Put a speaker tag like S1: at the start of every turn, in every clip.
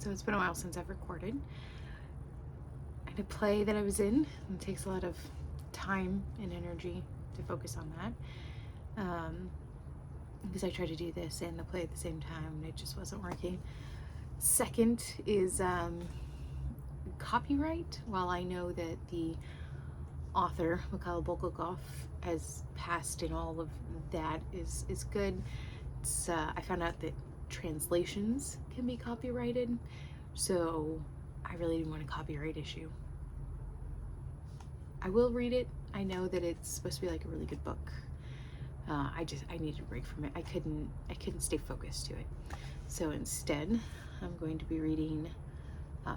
S1: So it's been a while since I've recorded. I had a play that I was in, and it takes a lot of time and energy to focus on that. Because I tried to do this and the play at the same time, and it just wasn't working. Second is copyright. While I know that the author, Mikhail Bulgakov, has passed and all of that is good, I found out that translations can be copyrighted, so I really didn't want a copyright issue. I will read it. I know that it's supposed to be like a really good book. I needed a break from it. I couldn't stay focused to it. So instead, I'm going to be reading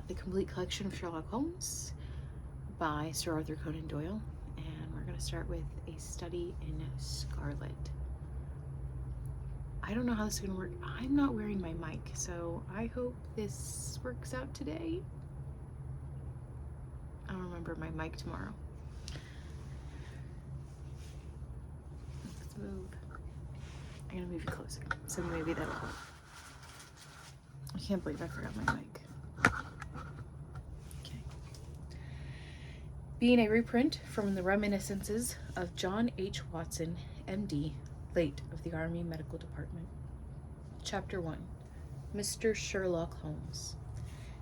S1: the complete collection of Sherlock Holmes by Sir Arthur Conan Doyle, and we're going to start with A Study in Scarlett. I don't know how this is going to work. I'm not wearing my mic, so I hope this works out today. I'll remember my mic tomorrow. Let's move. I'm going to move you closer, so maybe that'll help. I can't believe I forgot my mic. Okay. Being a reprint from the reminiscences of John H. Watson, M.D., late of the Army Medical Department. Chapter 1. Mr. Sherlock Holmes.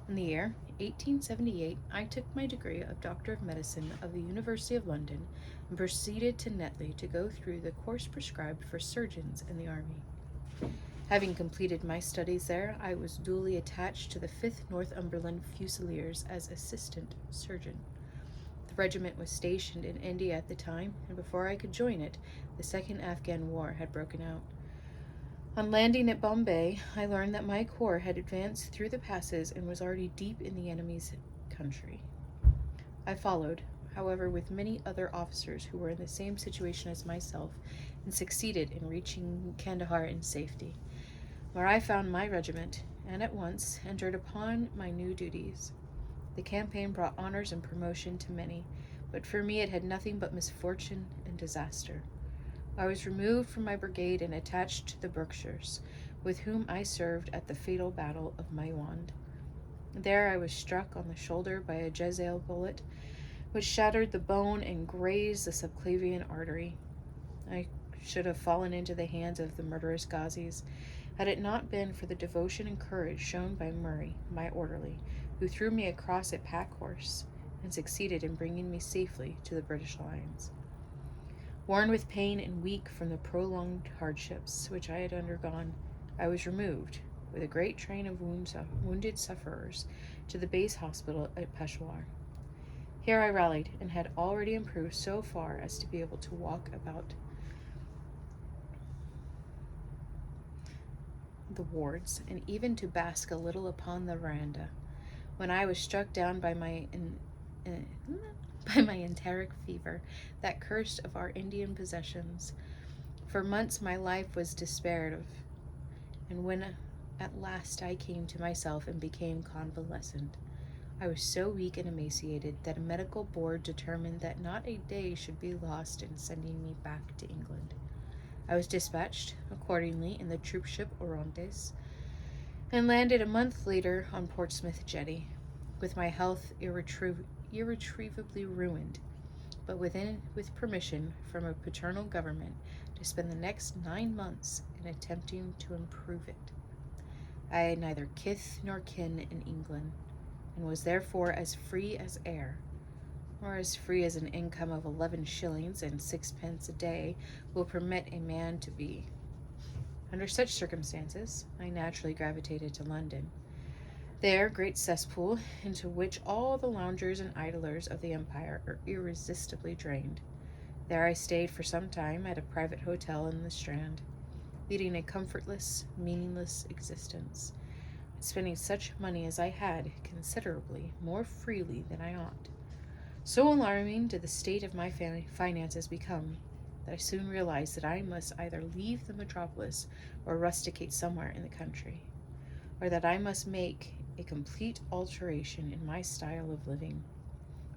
S1: In the year 1878, I took my degree of Doctor of Medicine of the University of London and proceeded to Netley to go through the course prescribed for surgeons in the Army. Having completed my studies there, I was duly attached to the 5th Northumberland Fusiliers as assistant surgeon. The regiment was stationed in India at the time, and before I could join it, the Second Afghan War had broken out. On landing at Bombay, I learned that my corps had advanced through the passes and was already deep in the enemy's country. I followed, however, with many other officers who were in the same situation as myself, and succeeded in reaching Kandahar in safety, where I found my regiment, and at once entered upon my new duties. The campaign brought honors and promotion to many, but for me it had nothing but misfortune and disaster. I was removed from my brigade and attached to the Berkshires, with whom I served at the fatal battle of Maiwand. There I was struck on the shoulder by a Jezail bullet, which shattered the bone and grazed the subclavian artery. I should have fallen into the hands of the murderous Ghazis, had it not been for the devotion and courage shown by Murray, my orderly, who threw me across a pack horse, and succeeded in bringing me safely to the British lines. Worn with pain and weak from the prolonged hardships which I had undergone, I was removed, with a great train of wounded sufferers, to the base hospital at Peshawar. Here I rallied, and had already improved so far as to be able to walk about the wards, and even to bask a little upon the veranda, when I was struck down by my enteric fever, that curse of our Indian possessions. For months my life was despaired of, and when at last I came to myself and became convalescent, I was so weak and emaciated that a medical board determined that not a day should be lost in sending me back to England. I was dispatched, accordingly, in the troop ship Orontes, and landed a month later on Portsmouth jetty, with my health irretrievably ruined, but with permission from a paternal government to spend the next 9 months in attempting to improve it. I had neither kith nor kin in England, and was therefore as free as air, or as free as an income of 11 shillings and 6 pence a day will permit a man to be. Under such circumstances, I naturally gravitated to London. There, great cesspool, into which all the loungers and idlers of the empire are irresistibly drained. There I stayed for some time at a private hotel in the Strand, leading a comfortless, meaningless existence, and spending such money as I had considerably more freely than I ought. So alarming did the state of my finances become, that I soon realized that I must either leave the metropolis or rusticate somewhere in the country, or that I must make a complete alteration in my style of living.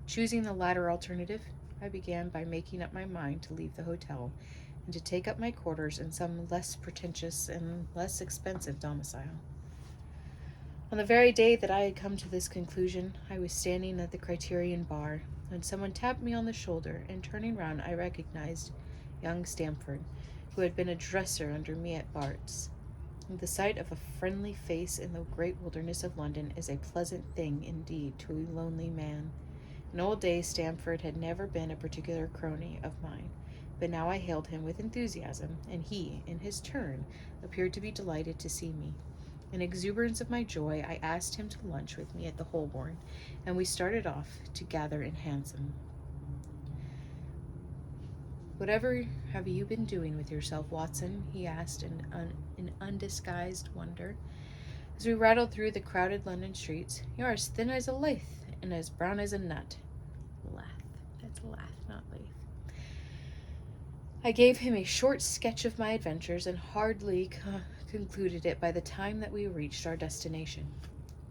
S1: Choosing the latter alternative, I began by making up my mind to leave the hotel and to take up my quarters in some less pretentious and less expensive domicile. On the very day that I had come to this conclusion, I was standing at the Criterion bar when someone tapped me on the shoulder, and turning round I recognized young Stamford, who had been a dresser under me at Bart's. The sight of a friendly face in the great wilderness of London is a pleasant thing indeed to a lonely man. In old days Stamford had never been a particular crony of mine, but now I hailed him with enthusiasm, and he, in his turn, appeared to be delighted to see me. In exuberance of my joy, I asked him to lunch with me at the Holborn, and we started off together in hansom. "Whatever have you been doing with yourself, Watson?" he asked in undisguised wonder. As we rattled through the crowded London streets, "You are as thin as a lath, and as brown as a nut." Lath. That's lath, not lathe. I gave him a short sketch of my adventures, and hardly concluded it by the time that we reached our destination.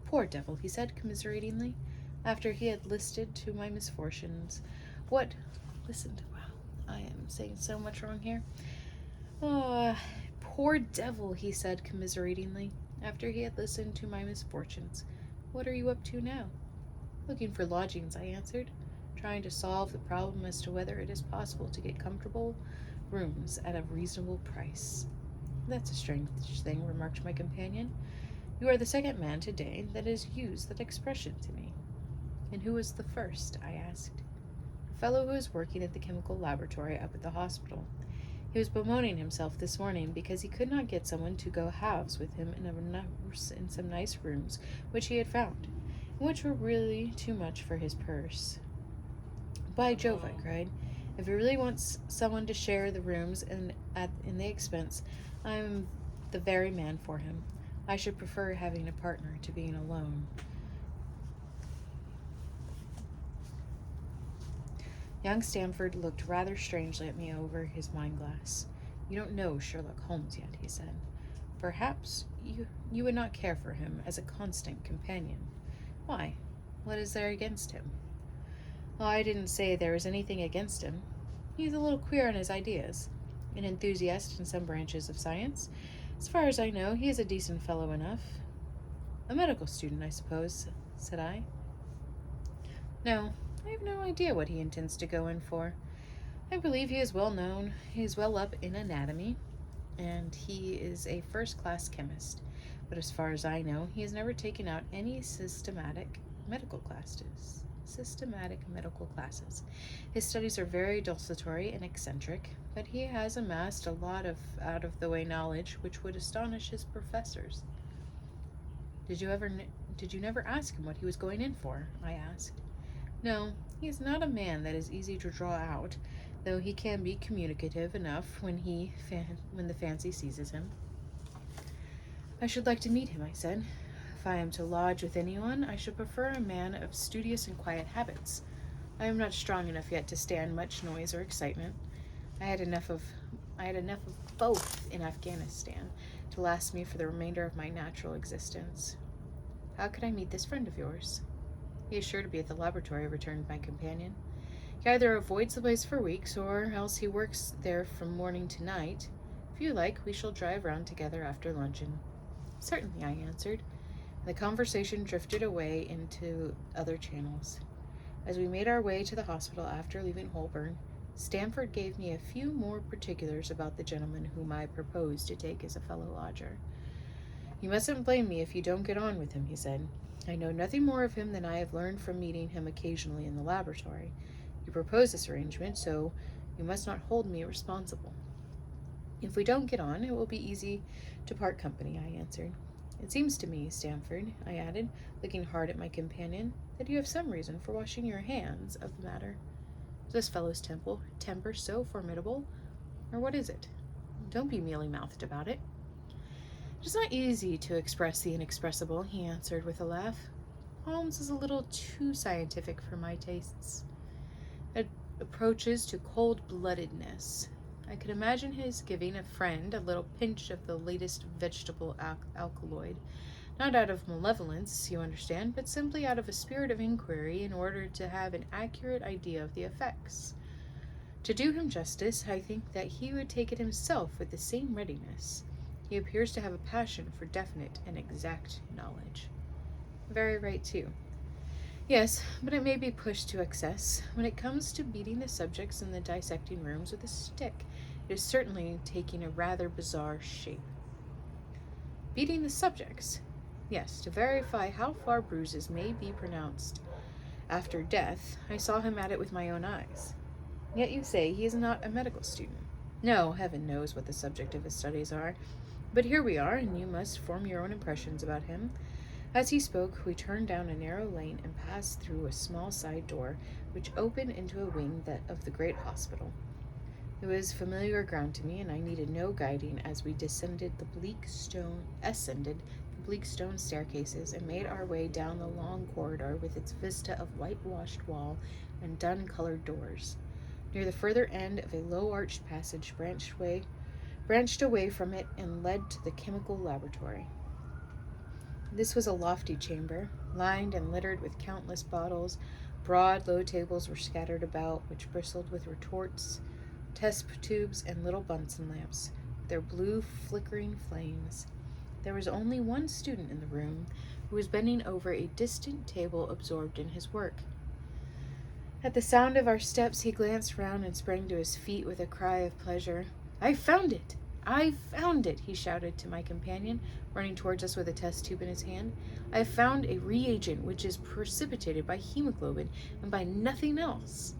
S1: "Poor devil," he said commiseratingly, after he had listened to my misfortunes. I am saying so much wrong here. Poor devil," he said commiseratingly, after he had listened to my misfortunes. "What are you up to now?" "Looking for lodgings," I answered, trying to solve the problem as to whether it is possible to get comfortable rooms at a reasonable price. "That's a strange thing," remarked my companion. "You are the second man today that has used that expression to me." "And who was the first?" I asked. "A fellow who is working at the chemical laboratory up at the hospital. He was bemoaning himself this morning because he could not get someone to go halves with him in some nice rooms which he had found, and which were really too much for his purse." "By Jove," I cried, "if he really wants someone to share the rooms in the expense, I am the very man for him. I should prefer having a partner to being alone." Young Stamford looked rather strangely at me over his wine-glass. "You don't know Sherlock Holmes yet," he said. "Perhaps you would not care for him as a constant companion." "Why? What is there against him?" "Well, I didn't say there was anything against him. He's a little queer in his ideas. An enthusiast in some branches of science. As far as I know, he is a decent fellow enough." "A medical student, I suppose," said I. "No, I have no idea what he intends to go in for. I believe he is well known. He is well up in anatomy, and he is a first-class chemist. But as far as I know, he has never taken out any systematic medical classes. His studies are very desultory and eccentric, but he has amassed a lot of out-of-the-way knowledge which would astonish his professors." Did you never ask him what he was going in for?" I asked. "No, he is not a man that is easy to draw out, though he can be communicative enough when the fancy seizes him." "I should like to meet him," I said. "If I am to lodge with anyone, I should prefer a man of studious and quiet habits. I am not strong enough yet to stand much noise or excitement. I had enough of both in Afghanistan to last me for the remainder of my natural existence." "How could I meet this friend of yours?" "He is sure to be at the laboratory," returned my companion. "He either avoids the place for weeks, or else he works there from morning to night. If you like, we shall drive round together after luncheon." "Certainly," I answered, and the conversation drifted away into other channels. As we made our way to the hospital after leaving Holborn, Stamford gave me a few more particulars about the gentleman whom I proposed to take as a fellow lodger. "You mustn't blame me if you don't get on with him," he said. "I know nothing more of him than I have learned from meeting him occasionally in the laboratory. You proposed this arrangement, so you must not hold me responsible." "If we don't get on, it will be easy to part company," I answered. "It seems to me, Stamford," I added, looking hard at my companion, "that you have some reason for washing your hands of the matter. Is this fellow's temper so formidable, or what is it? Don't be mealy-mouthed about it." "It is not easy to express the inexpressible," he answered with a laugh. "Holmes is a little too scientific for my tastes. It approaches to cold-bloodedness. I could imagine his giving a friend a little pinch of the latest vegetable alkaloid, not out of malevolence, you understand, but simply out of a spirit of inquiry in order to have an accurate idea of the effects. To do him justice, I think that he would take it himself with the same readiness. He appears to have a passion for definite and exact knowledge." Very right, too. Yes, but it may be pushed to excess. When it comes to beating the subjects in the dissecting rooms with a stick, it is certainly taking a rather bizarre shape. Beating the subjects? Yes, to verify how far bruises may be pronounced after death, I saw him at it with my own eyes. Yet you say he is not a medical student. No, heaven knows what the subject of his studies are. But here we are, and you must form your own impressions about him. As he spoke, we turned down a narrow lane and passed through a small side door, which opened into a wing of the great hospital. It was familiar ground to me, and I needed no guiding as we ascended the bleak stone staircases and made our way down the long corridor with its vista of whitewashed wall and dun-colored doors. Near the further end of a low-arched passage branched away from it and led to the chemical laboratory. This was a lofty chamber, lined and littered with countless bottles. Broad, low tables were scattered about, which bristled with retorts, test tubes, and little Bunsen lamps, their blue, flickering flames. There was only one student in the room, who was bending over a distant table absorbed in his work. At the sound of our steps, he glanced round and sprang to his feet with a cry of pleasure. "I found it! I found it!" he shouted to my companion, running towards us with a test tube in his hand. "I have found a reagent which is precipitated by hemoglobin and by nothing else."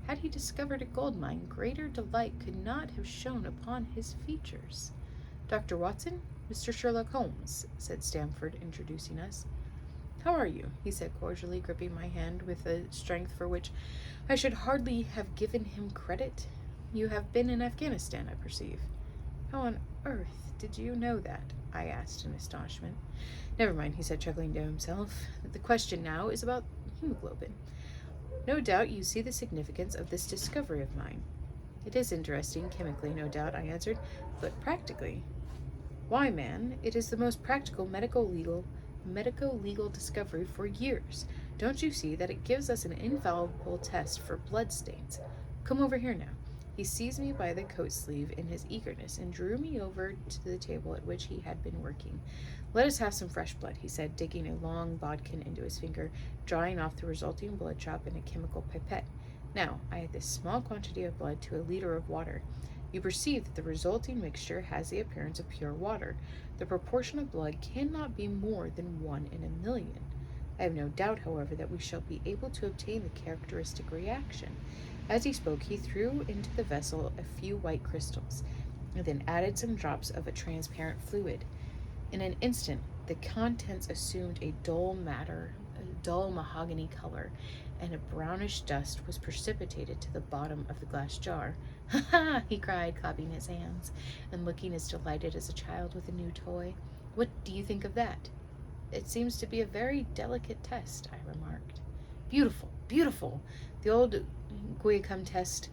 S1: Had he discovered a gold mine, greater delight could not have shone upon his features. "Dr. Watson, Mr. Sherlock Holmes," said Stamford, introducing us. "How are you?" he said cordially, gripping my hand with a strength for which I should hardly have given him credit. "You have been in Afghanistan, I perceive." "How on earth did you know that?" I asked in astonishment. "Never mind," he said, chuckling to himself. "The question now is about hemoglobin. No doubt you see the significance of this discovery of mine." "It is interesting, chemically, no doubt," I answered, "but practically?" "Why, man, it is the most practical medico-legal discovery for years. Don't you see that it gives us an infallible test for blood stains? Come over here now." He seized me by the coat sleeve in his eagerness and drew me over to the table at which he had been working. "Let us have some fresh blood," he said, digging a long bodkin into his finger, drawing off the resulting blood drop in a chemical pipette. Now, I add this small quantity of blood to a liter of water. You perceive that the resulting mixture has the appearance of pure water. The proportion of blood cannot be more than 1 in 1,000,000. I have no doubt, however, that we shall be able to obtain the characteristic reaction. As he spoke, he threw into the vessel a few white crystals, and then added some drops of a transparent fluid. In an instant, the contents assumed a dull mahogany color, and a brownish dust was precipitated to the bottom of the glass jar. "Ha ha!" he cried, clapping his hands, and looking as delighted as a child with a new toy. "What do you think of that?" "It seems to be a very delicate test," I remarked. "Beautiful, beautiful! The old Guiacum test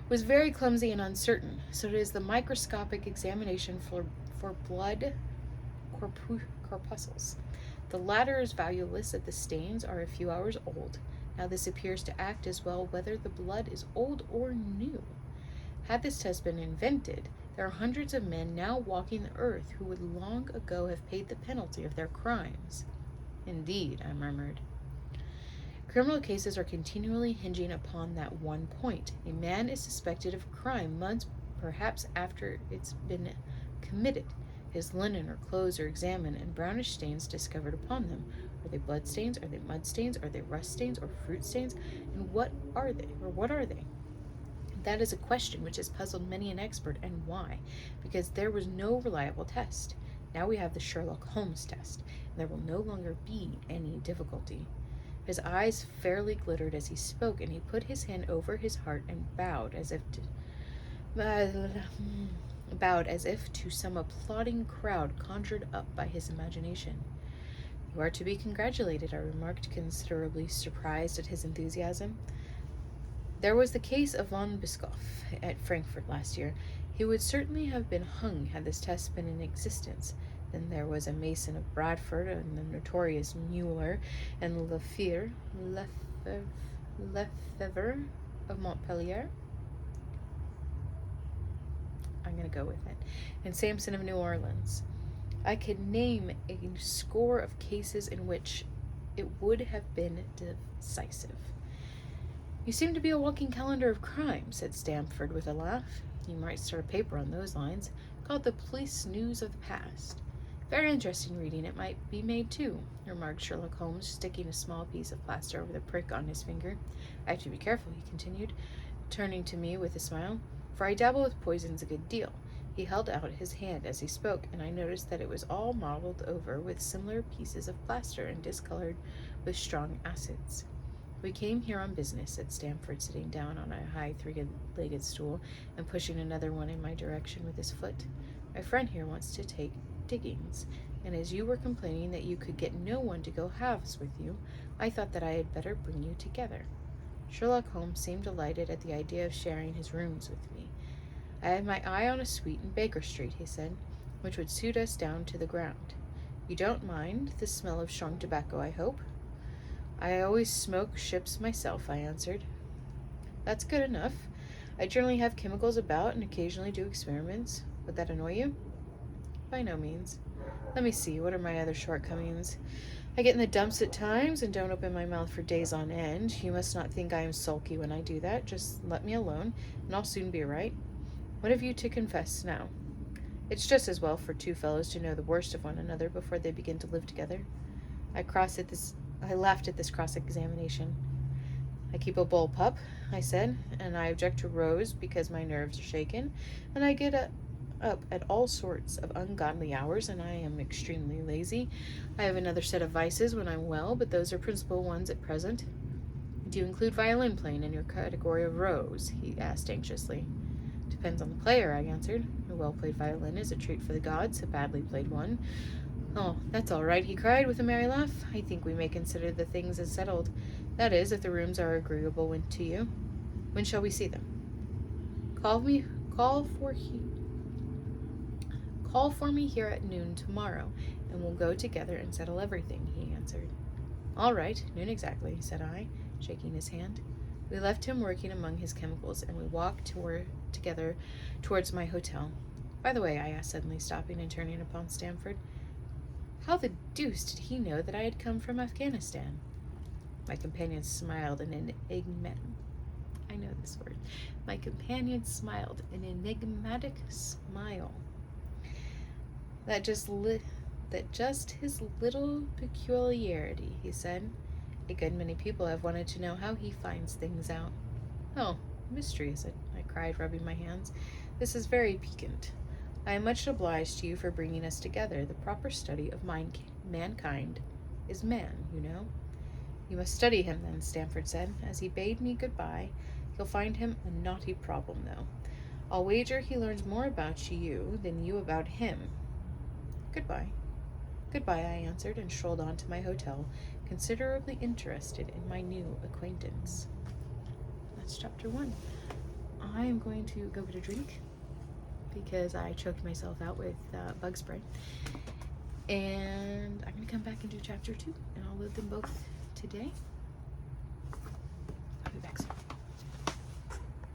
S1: was very clumsy and uncertain, so it is the microscopic examination for blood corpuscles. The latter is valueless if the stains are a few hours old. Now this appears to act as well whether the blood is old or new. Had this test been invented, there are hundreds of men now walking the earth who would long ago have paid the penalty of their crimes." "Indeed," I murmured. "Criminal cases are continually hinging upon that one point. A man is suspected of a crime months, perhaps after it's been committed. His linen or clothes are examined, and brownish stains discovered upon them. Are they blood stains? Are they mud stains? Are they rust stains or fruit stains? And what are they? That is a question which has puzzled many an expert, and why? Because there was no reliable test. Now we have the Sherlock Holmes test, and there will no longer be any difficulty." His eyes fairly glittered as he spoke, and he put his hand over his heart and bowed as if to some applauding crowd conjured up by his imagination. "You are to be congratulated," I remarked, considerably surprised at his enthusiasm. "There was the case of von Bischoff at Frankfurt last year. He would certainly have been hung had this test been in existence. Then there was a Mason of Bradford, and the notorious Mueller, and Lefebvre of Montpellier. I'm going to go with it. And Samson of New Orleans. I could name a score of cases in which it would have been decisive. You seem to be a walking calendar of crime, said Stamford with a laugh. You might start a paper on those lines, called the Police News of the Past. Very interesting reading it might be made, too, remarked Sherlock Holmes, sticking a small piece of plaster over the prick on his finger. I have to be careful, he continued, turning to me with a smile, for I dabble with poisons a good deal. He held out his hand as he spoke, and I noticed that it was all mottled over with similar pieces of plaster and discolored with strong acids. We came here on business, said Stamford, sitting down on a high three-legged stool and pushing another one in my direction with his foot. My friend here wants to take diggings, and as you were complaining that you could get no one to go halves with you, I thought that I had better bring you together. Sherlock Holmes seemed delighted at the idea of sharing his rooms with me. I had my eye on a suite in Baker Street, he said, which would suit us down to the ground. You don't mind the smell of strong tobacco, I hope? I always smoke ships myself, I answered. That's good enough. I generally have chemicals about and occasionally do experiments. Would that annoy you? By no means. Let me see, what are my other shortcomings? I get in the dumps at times and don't open my mouth for days on end. You must not think I am sulky when I do that. Just let me alone, and I'll soon be right. What have you to confess now? It's just as well for two fellows to know the worst of one another before they begin to live together. I laughed at this cross-examination. I keep a bull pup, I said, and I object to Rose because my nerves are shaken, and I get up at all sorts of ungodly hours, and I am extremely lazy. I have another set of vices when I'm well, but those are principal ones at present. Do you include violin playing in your category of Rose? He asked anxiously. Depends on the player, I answered. A well-played violin is a treat for the gods, a badly played one. Oh, that's all right, he cried with a merry laugh. I think we may consider the things as settled. That is, if the rooms are agreeable to you. When shall we see them? Call for me here at noon tomorrow, and we'll go together and settle everything, he answered. All right, noon exactly, said I, shaking his hand. We left him working among his chemicals, and we walked together towards my hotel. By the way, I asked, suddenly stopping and turning upon Stamford, how the deuce did he know that I had come from Afghanistan? My companion smiled an enigmatic smile. That just his little peculiarity, he said. A good many people have wanted to know how he finds things out. Oh, mysteries, I cried, rubbing my hands. This is very piquant. I am much obliged to you for bringing us together. The proper study of mankind is man, you know. You must study him, then, Stamford said, as he bade me good-bye. You'll find him a knotty problem, though. I'll wager he learns more about you than you about him. Goodbye. Goodbye, I answered, and strolled on to my hotel, considerably interested in my new acquaintance. That's chapter 1. I am going to go get a drink because I choked myself out with bug spray. And I'm going to come back and do chapter 2, and I'll load them both today.